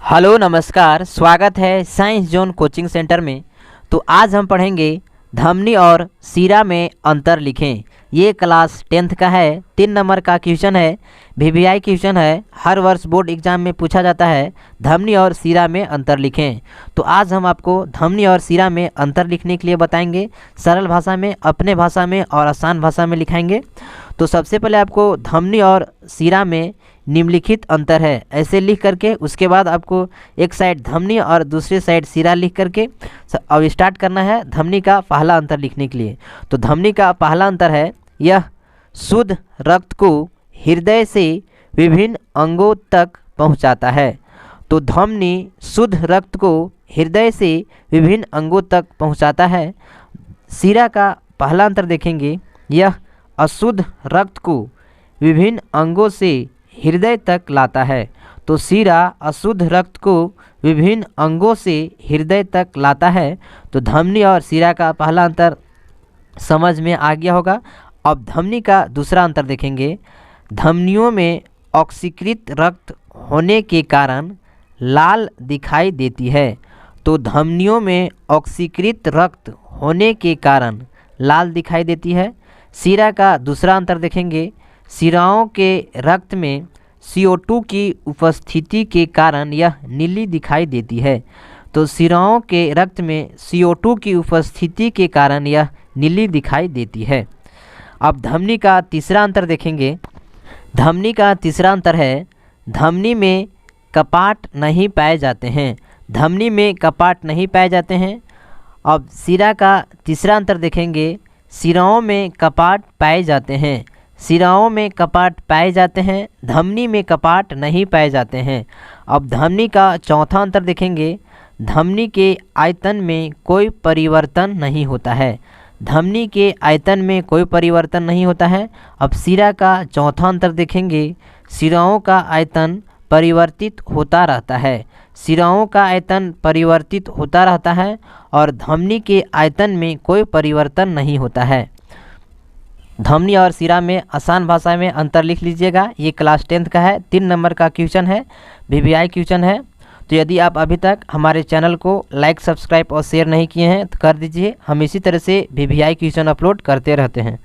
Hello नमस्कार, स्वागत है साइंस जोन कोचिंग सेंटर में। तो आज हम पढ़ेंगे धमनी और सीरा में अंतर लिखें। ये क्लास 10th का है, 3 नंबर का क्वेश्चन है, वीवीआई क्वेश्चन है। हर वर्ष बोर्ड एग्जाम में पूछा जाता है धमनी और सीरा में अंतर लिखें। तो आज हम आपको धमनी और सीरा में अंतर लिखने के लिए बताएंगे, सरल भाषा में, अपने भाषा में और आसान भाषा में लिखाएंगे। तो सबसे पहले आपको धमनी और सीरा में निम्नलिखित अंतर है ऐसे लिख करके, उसके बाद आपको एक साइड धमनी और दूसरी साइड सीरा लिख करके अब स्टार्ट करना है धमनी का पहला अंतर लिखने के लिए। तो धमनी का पहला अंतर है, यह शुद्ध रक्त को हृदय से विभिन्न अंगों तक पहुंचाता है। तो धमनी शुद्ध रक्त को हृदय से विभिन्न अंगों तक पहुंचाता है। सीरा का पहला अंतर देखेंगे, यह अशुद्ध रक्त को विभिन्न अंगों से हृदय तक लाता है। तो सीरा अशुद्ध रक्त को विभिन्न अंगों से हृदय तक लाता है। तो धमनी और सीरा का पहला अंतर समझ में आ गया होगा। अब धमनी का दूसरा अंतर देखेंगे। धमनियों में ऑक्सीकृत रक्त होने के कारण लाल दिखाई देती है। तो धमनियों में ऑक्सीकृत रक्त होने के कारण लाल दिखाई देती है। सीरा का दूसरा अंतर देखेंगे। सिराओं के रक्त में CO2 की उपस्थिति के कारण यह नीली दिखाई देती है। तो सिराओं के रक्त में CO2 की उपस्थिति के कारण यह नीली दिखाई देती है। अब धमनी का तीसरा अंतर देखेंगे। धमनी का तीसरा अंतर है, धमनी में कपाट नहीं पाए जाते हैं। धमनी में कपाट नहीं पाए जाते हैं। अब सीरा का तीसरा अंतर देखेंगे। सिराओं में कपाट पाए जाते हैं। सिराओं में कपाट पाए जाते हैं, धमनी में कपाट नहीं पाए जाते हैं। अब धमनी का चौथा अंतर देखेंगे। धमनी के आयतन में कोई परिवर्तन नहीं होता है। धमनी के आयतन में कोई परिवर्तन नहीं होता है। अब सीरा का चौथा अंतर देखेंगे। सिराओं का आयतन परिवर्तित होता रहता है। सिराओं का आयतन परिवर्तित होता रहता है और धमनी के आयतन में कोई परिवर्तन नहीं होता है। धमनी और सीरा में आसान भाषा में अंतर लिख लीजिएगा। ये क्लास 10th का है, 3 नंबर का क्वेश्चन है, वीवीआई क्वेश्चन है। तो यदि आप अभी तक हमारे चैनल को लाइक, सब्सक्राइब और शेयर नहीं किए हैं तो कर दीजिए। हम इसी तरह से वीवीआई क्वेश्चन अपलोड करते रहते हैं।